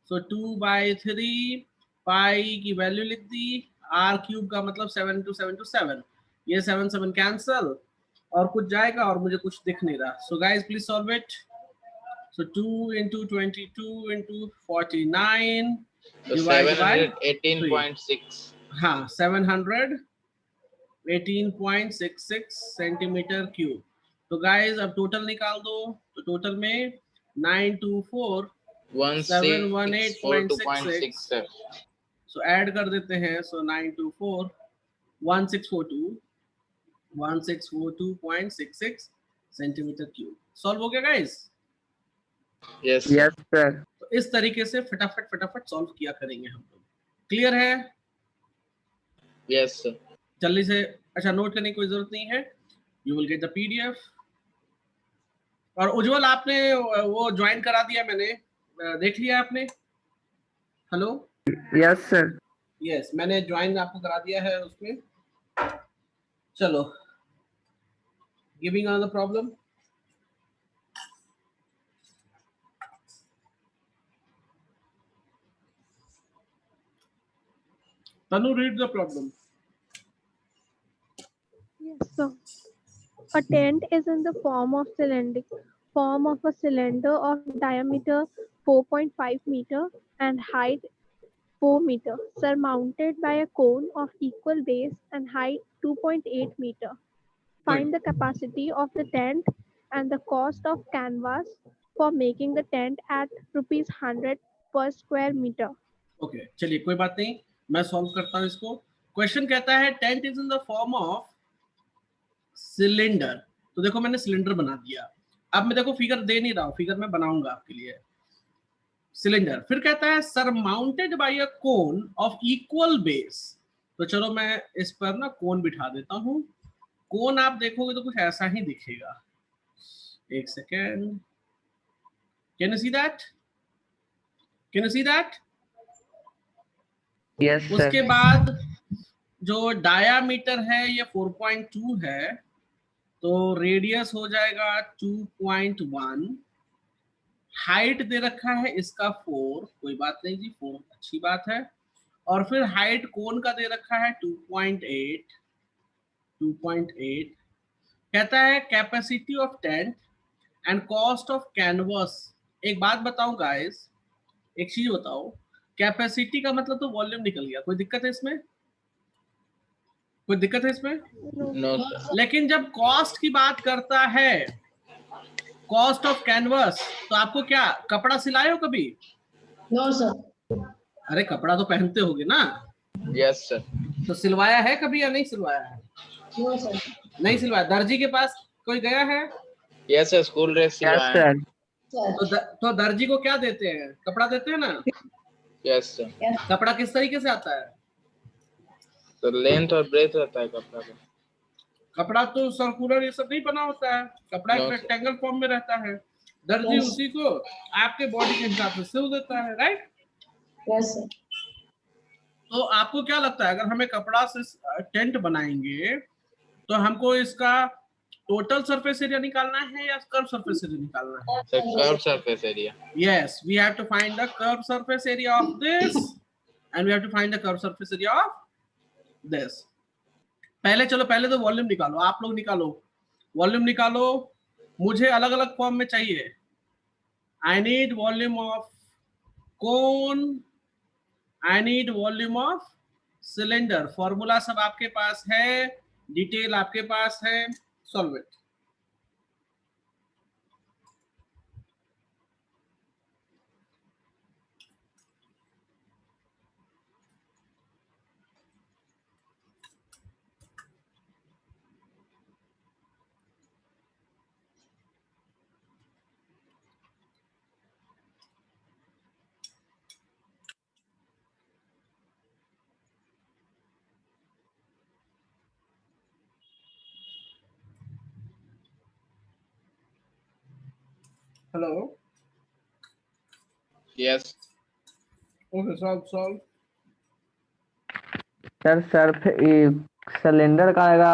So 2/3 pi की वैल्यू लिख दी, आर क्यूब का मतलब 7 × 7 × 7, ये 7 7 कैंसिल, और कुछ जाएगा और मुझे कुछ दिख नहीं रहा। So guys please solve it. So 2 × 22 × 49 divided by 718.6। हाँ 718.66 सेंटीमीटर क्यूब। तो गाइस अब टोटल निकाल दो, तो टोटल में 924 718.66, सो ऐड कर देते हैं, सो 924 1642.66 सेंटीमीटर क्यूब। सॉल्व हो गया गाइस? Yes. Yes, sir. तो इस तरीके से फटाफट सॉल्व किया करेंगे हम लोग। क्लियर है? Yes, sir. जल्दी से, अच्छा नोट करने की कोई जरूरत नहीं है, you will get the PDF. और उज्जवल आपने वो ज्वाइन करा दिया, मैंने देख लिया आपने? हेलो? Yes, sir. यस, मैंने ज्वाइन आपको करा दिया है उसमें। चलो, giving another problem. Tanu, read the problem. Yes, sir. A tent is in the form of a cylinder of diameter 4.5 meter and height 4 meter, surmounted by a cone of equal base and height 2.8 meter. Find the capacity of the tent and the cost of canvas for making the tent at rupees 100 per square meter. Okay, चलिए कोई बात नहीं, मैं solve करता हूँ इसको। Question कहता है tent is in the form of cylinder. तो देखो मैंने सिलेंडर बना दिया, अब मैं देखो फिगर दे नहीं रहा हूँ, फिगर मैं बनाऊंगा आपके लिए। सिलेंडर, फिर कहता है surmounted bye a cone of equal base. तो चलो मैं इस पर ना कोन बिठा देता हूँ। कोन आप देखोगे तो कुछ ऐसा ही दिखेगा। एक second, can you see that? Can you see that? Yes, उसके sir. बाद जो डायामीटर है ये 4.2 है, तो रेडियस हो जाएगा 2.1। हाइट दे रखा है इसका 4, कोई बात नहीं जी, 4 अच्छी बात है। और फिर हाइट कोन का दे रखा है 2.8। कहता है capacity of tent and cost of canvas. एक बात बताऊं गाइस, एक चीज बताओ, कैपेसिटी का मतलब तो वॉल्यूम निकल गया, कोई दिक्कत है इसमें? कोई दिक्कत है इसमें? No, sir. लेकिन जब कॉस्ट की बात करता है, कॉस्ट ऑफ कैनवस, तो आपको क्या कपड़ा सिलाए हो कभी? No sir. अरे कपड़ा तो पहनते होगे ना, Yes, sir. तो सिलवाया है कभी या नहीं सिलवाया है? No sir. नहीं सिलवाया। दर्जी के पास कोई गया है? Yes, sir. School dress Yes, सिलवाए। sir. तो दर्जी को क्या देते हैं? कपड़ा देते हैं ना। Yes, sir. कपड़ा किस तरीके से आता है? तो लेंथ और ब्रेथ रहता है कपड़ा का। कपड़ा तो सर्कुलर ये सब नहीं बना होता है, कपड़ा एक No, sir. रेक्टेंगल फॉर्म में रहता है। दर्जी Yes. उसी को आपके बॉडी के हिसाब से सिल देता है, राइट? Yes sir. तो आपको क्या लगता है, अगर हमें कपड़ा से टेंट बनाएंगे तो हमको इसका टोटल सरफेस एरिया निकालना है या कर्व सरफेस एरिया निकालना है? Sir, curved surface area. Yes, we have to find the curved surface area of this and we have to find the curved surface area of this. पहले तो volume निकालो, आप लोग निकालो, वॉल्यूम निकालो। मुझे अलग अलग फॉर्म में चाहिए। I need volume of cone, I need volume of cylinder। Formula सब आपके पास है, डिटेल आपके पास है, solve it. Hello, Yes. Okay, solve. Sir Surf cylinder का आएगा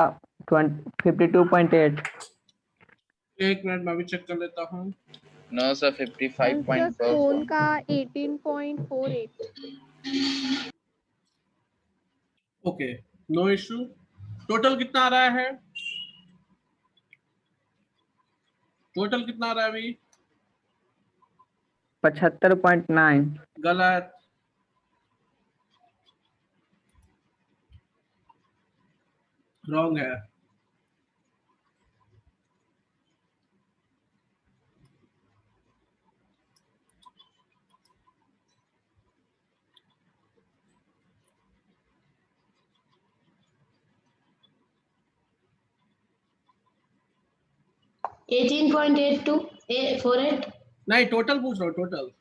52.8। एक मिनट मैं भी चेक कर लेता हूँ। No, sir. Answer 55.4. cone का 18.48। Okay, no issue. टोटल कितना आ रहा है? टोटल कितना आ रहा है अभी? 75.9। गलत। रॉन्ग है। 18.8248. नहीं टोटल पूछ रहा हूँ टोटल।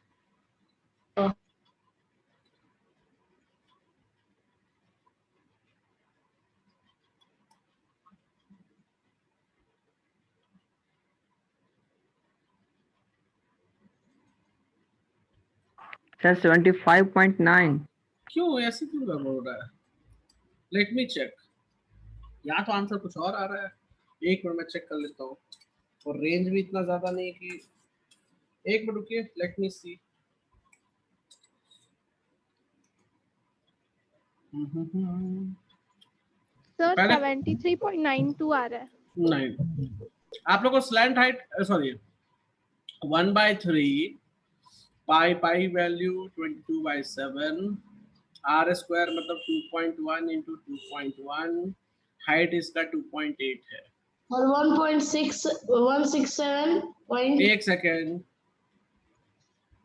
सर 75.9। क्यों ऐसे क्यों गड़बड़ हो रहा है? लेट मी चेक, या तो आंसर कुछ और आ रहा है। एक मिनट में चेक कर लेता हूँ, और रेंज भी इतना ज्यादा नहीं कि, एक मिनट रुकिए, लेट मी सी। सर पहले 73.92 आ रहा है। नहीं, आप लोग को slant height, sorry 1/3 pi value 22/7 r square मतलब 2.1 into 2.1, हाइट इसका 2.8 है। और 1.6167. एक second,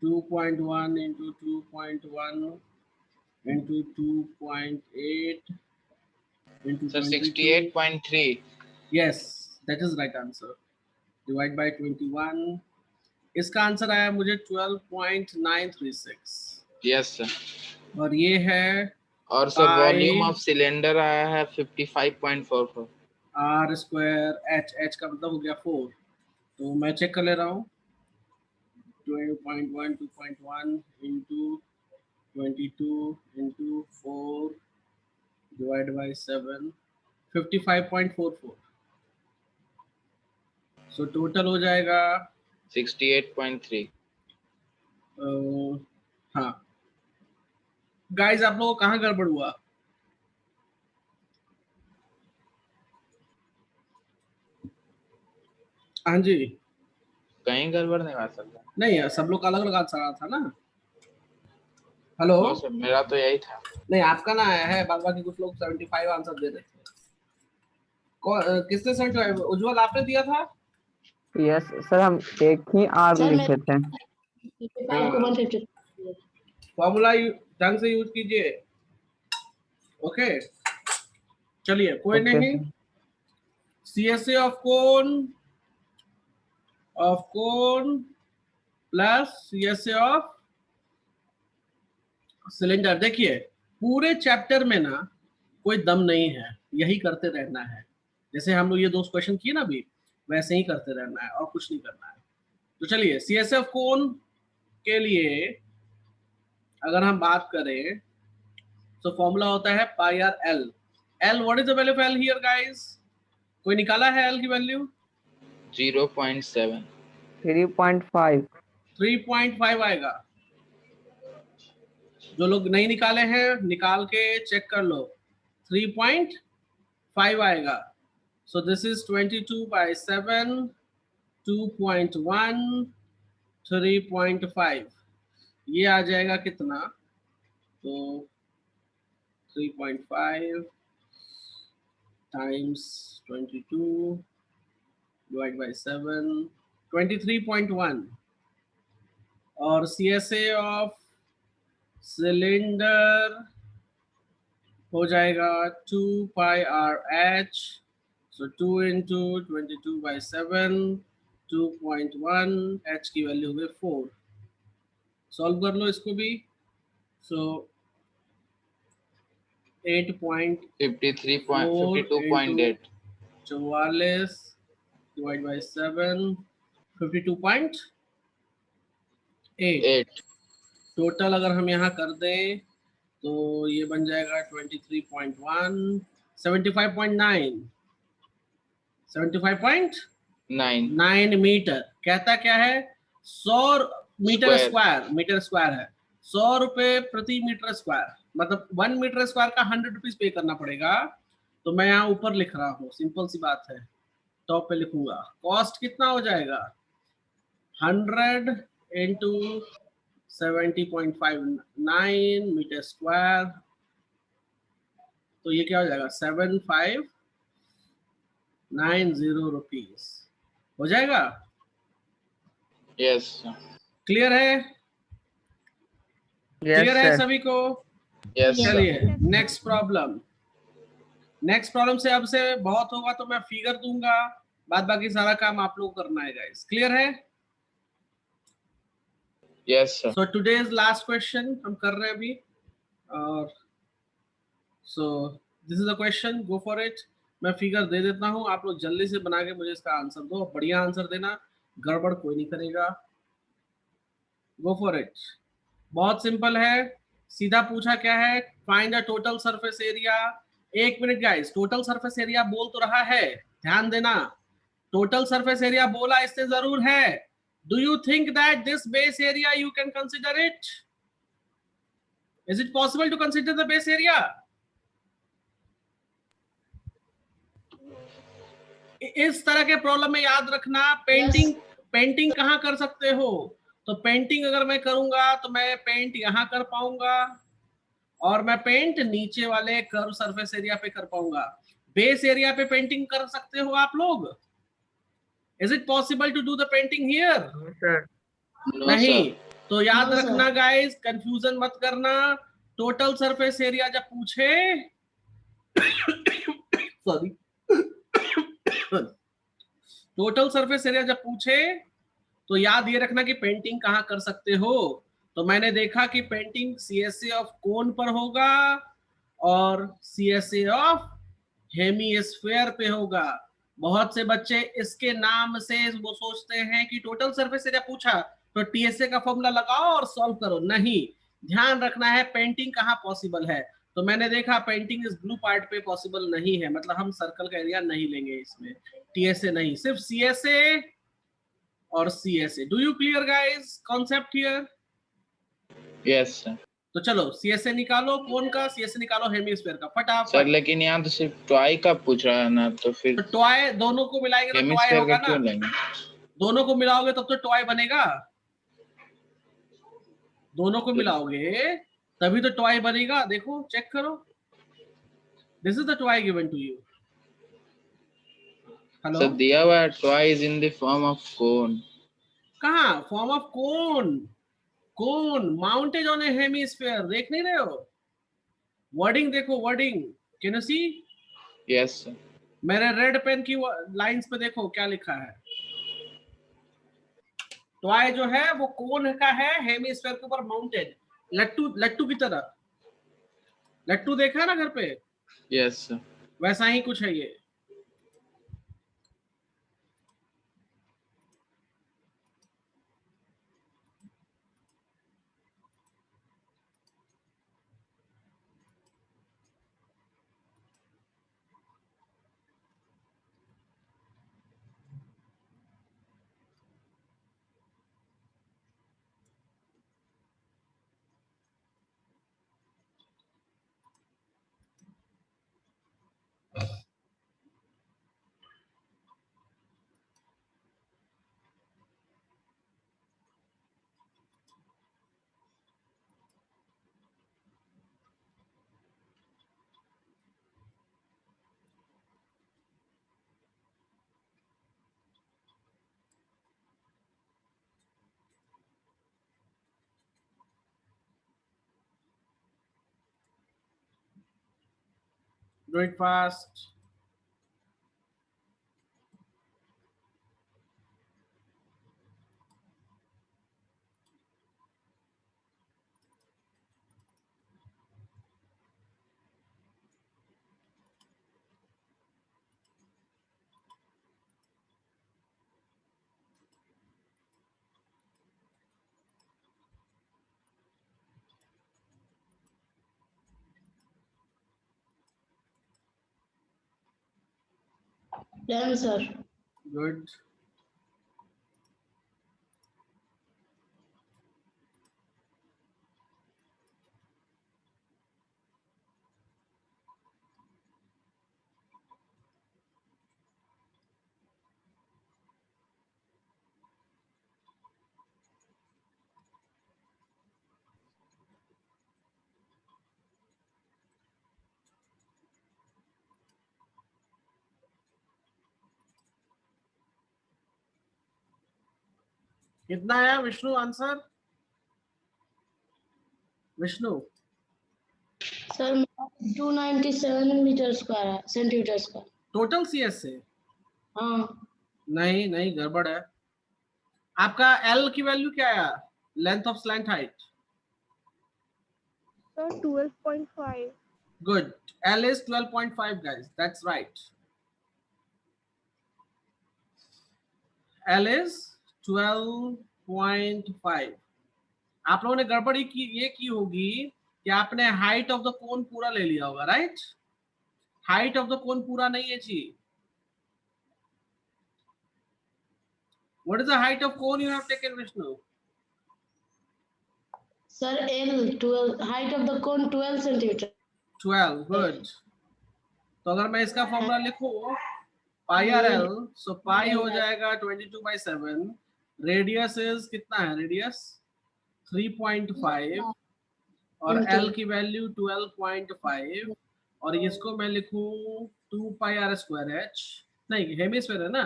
2.1 into 2.1 into 2.8 into sir 22. 68.3। Yes, that is right answer. Divide by 21. इसका आंसर आया मुझे 12.936। Yes sir. और ये है और sir Pi volume of cylinder आया है 55.44। r स्क्वायर h का मतलब हो गया 4। तो मैं चेक कर ले रहा हूँ, 12.1 2.1 into 22 into 4 divided by 7, 55.44। So total हो जाएगा 68.3। हाँ गाइस, आप लोगों को कहाँ गड़बड़ हुआ? हाँ जी, कहीं गड़बड़ नहीं आ सकता। नहीं सब लोग का अलग अलग आंसर आया था ना। हेलो, नो सर, मेरा तो यही था। नहीं आपका ना आया है, बाद बाकी कुछ लोग 75 आंसर दे रहे थे। किसने 75? उज्जवल आपने दिया था? यस सर, हम एक ही आर सर लिखे थे। 55 को 150. फॉर्मूला ढंग से यूज कीजिए। ओके चलिए, कोई ओके नहीं। Sir. CSA of cone plus CSA of cylinder. देखिए पूरे चैप्टर में ना कोई दम नहीं है, यही करते रहना है। जैसे हम लोग ये 2 क्वेश्चन किए ना अभी, वैसे ही करते रहना है और कुछ नहीं करना है। तो चलिए, CSA ऑफ कोन के लिए अगर हम बात करें तो फॉर्मूला होता है pi are L. L, what is the value of L here guys? कोई निकाला है एल की वैल्यू? 0.7। 3.5। 3.5 आएगा। जो लोग नहीं निकाले हैं निकाल के चेक कर लो, 3.5 आएगा। So this is 22/7, 2.1, 3.5। ये आ जाएगा कितना? तो 3.5 times 22 divided by 7, 23.1। और CSA ऑफ सिलेंडर हो जाएगा 2 pi RH। सो 2 into 22/7, 2.1, h की वैल्यू हो गई 4। सॉल्व कर लो इसको भी। सो 52.8। 44 divided by 7, 52.8। 8। टोटल अगर हम यहाँ कर दें तो ये बन जाएगा 23.1, 75.9, 75.9 मीटर। कहता क्या है? 100 मीटर स्क्वायर है। 100 रुपए प्रति मीटर स्क्वायर, मतलब 1 मीटर स्क्वायर का 100 रुपीज पे करना पड़ेगा। तो मैं यहाँ ऊपर लिख रहा हूँ, सिंपल सी बात है, टॉप पे लिखूंगा। कॉस्ट कितना हो जाएगा? 100 into 70.59 मीटर स्क्वायर। तो ये क्या हो जाएगा? 7590 रुपीज हो जाएगा। यस क्लियर है? क्लियर है सभी को? Yes sir. चलिए नेक्स्ट प्रॉब्लम से अब से बहुत होगा तो मैं फिगर दूंगा, बाद बाकी सारा काम आप लोग करना है गाइस। क्लियर है? Yes, sir. So today's last question हम कर रहे हैं अभी, और so this is a question, go for it. मैं फिगर दे देता हूँ, आप लोग जल्दी से बना के मुझे इसका आंसर दो, बढ़िया आंसर देना, गड़बड़ कोई नहीं करेगा। Go for it. बहुत सिंपल है, सीधा पूछा क्या है, find the total surface area. 1 minute guys, total surface area बोल तो रहा है, ध्यान देना, टोटल सरफेस एरिया बोला इससे जरूर है। Do you think that this base area you can consider it? Is it possible to consider the base area? इस तरह के प्रॉब्लम में याद रखना, पेंटिंग कहाँ कर सकते हो? तो पेंटिंग अगर मैं करूंगा तो मैं पेंट यहां कर पाऊंगा, और मैं पेंट नीचे वाले कर्व सरफेस एरिया पे कर पाऊंगा। बेस एरिया पे पेंटिंग कर सकते हो आप लोग? Is it possible to do the painting here? No, नहीं। sir. तो याद No, sir. रखना गाइस, कंफ्यूजन मत करना। टोटल सरफेस एरिया जब पूछे सॉरी टोटल सरफेस एरिया जब पूछे तो याद ये रखना कि पेंटिंग कहाँ कर सकते हो। तो मैंने देखा कि पेंटिंग CSA ऑफ कोन पर होगा और CSA ऑफ हेमीस्फेयर पे होगा। बहुत से बच्चे इसके नाम से वो सोचते हैं कि टोटल सरफेस एरिया पूछा तो TSA का फॉर्मूला लगाओ और सॉल्व करो, नहीं, ध्यान रखना है पेंटिंग कहाँ पॉसिबल है। तो मैंने देखा पेंटिंग इस ब्लू पार्ट पे पॉसिबल नहीं है, मतलब हम सर्कल का एरिया नहीं लेंगे इसमें, TSA नहीं, सिर्फ CSA और CSA। Do you clear guys concept here? Yes, sir. तो चलो CSA निकालो, कौन का CSA निकालो, हेमीस्फेयर का, सर फटाफट। लेकिन यहाँ तो सिर्फ टॉय का पूछ रहा है ना, तो फिर तो टॉय दोनों को मिलाएंगे तो टॉय हेमिस्फेयर होगा का ना, क्यों लेंगे? दोनों को मिलाओगे तब तो टॉय बनेगा, दोनों को मिलाओगे तभी तो टॉय बनेगा। देखो चेक करो, this is the toy given to you. Hello, sir दिया हुआ है toy is in the form of cone. कहाँ form of cone? Cone mounted on a hemisphere, देख नहीं रहे हो? वर्डिंग देखो, wording, can you see? Yes sir. मेरे रेड पेन की लाइंस पे देखो क्या लिखा है, टॉय जो है वो कोन का है, हेमिस्फीयर के ऊपर माउंटेड, लट्टू की तरह। लट्टू देखा ना घर पे? Yes sir. वैसा ही कुछ है ये। Do it fast. Done, sir. Good. कितना आया Vishnu answer? Vishnu Sir, 297 metre square है, सेंटीमीटर स्क्वायर। टोटल CS से हाँ नहीं नहीं, गड़बड़ है। आपका L की वैल्यू क्या है? Length of slant height. Sir, 12.5. Good. L is 12.5 guys. That's right. L is 12.5. आप लोगों ने गड़बड़ी की ये की होगी कि आपने हाइट ऑफ द कोन पूरा ले लिया होगा, right? Height of the cone पूरा नहीं है जी। What is the height of cone you have taken, Vishnu? Sir, L 12. Height of the cone 12 centimeter. 12. Good. तो अगर मैं इसका फॉर्मूला लिखूं पाई आर एल, सो पाई हो जाएगा 22/7। रेडियस इज कितना है? रेडियस 3.5 और एल की वैल्यू 12.5 और इसको मैं लिखूं 2 पाई आर स्क्वायर एच। नहीं, हेमिस्फीयर है ना,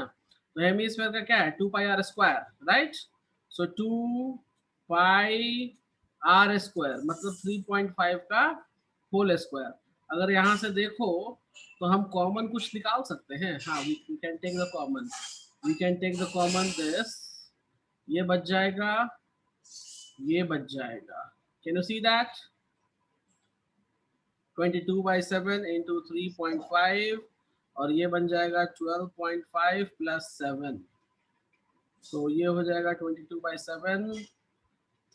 तो हेमिस्फीयर का क्या है? 2 pi are square, right? So 2 pi are square मतलब 3.5 का होल स्क्वायर। अगर यहाँ से देखो तो हम कॉमन कुछ निकाल सकते हैं। हाँ, we can take the common, we can take the common this, ये बच जाएगा, ये बच जाएगा। Can you see that? 22/7 into 3.5 और ये बन जाएगा 12.5 plus 7, तो ये हो जाएगा 22/7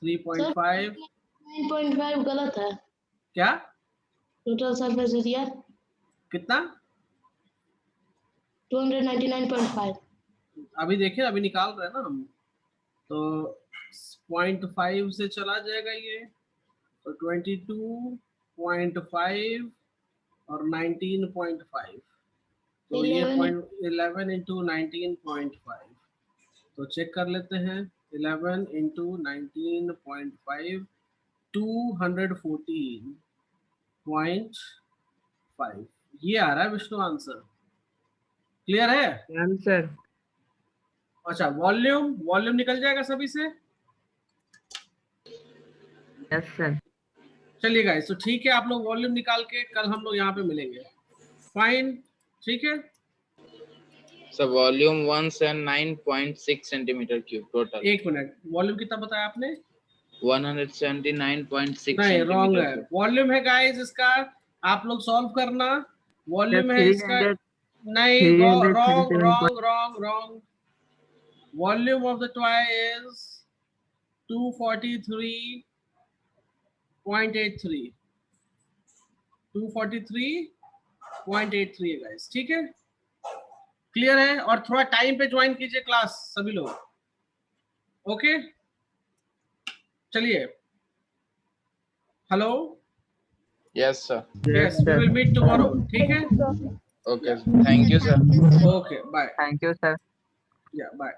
3.5। 9.5 गलत है। क्या टोटल सरफेस एरिया कितना? 299.5। अभी देखिए, अभी निकाल रहे हैं ना हम, तो 0.5 से चला जाएगा ये, तो 22.5 और 19.5, तो ये 11 into 19.5, तो चेक कर लेते हैं। 11 into 19.5 214.5, ये आ रहा है विष्णु आंसर। क्लियर है? आंसर। अच्छा, वॉल्यूम निकल जाएगा सभी से? Yes sir. चलिए गाइस, तो ठीक है, आप लोग वॉल्यूम निकाल के कल हम लोग यहाँ पे मिलेंगे। फाइन, ठीक है। सर वॉल्यूम 1 से 9.6 सेंटीमीटर क्यूब टोटल। एक मिनट, वॉल्यूम कितना बताया आपने? 179.6 नहीं, रॉन्ग है। सेंटीमीटर। वॉल्यूम है गाइस इसका, आप लोग सॉल्व करना। वॉल्यूम है इसका, नहीं, wrong. Volume of the toy is 243.83 243.83 है गाइस, ठीक है? क्लियर है? और थोड़ा टाइम पे ज्वाइन कीजिए क्लास सभी लोग, ओके? चलिए, hello, yes sir. Yes, we will meet tomorrow, ठीक है? Okay, thank you sir. Okay, bye. Thank you sir. या बाय।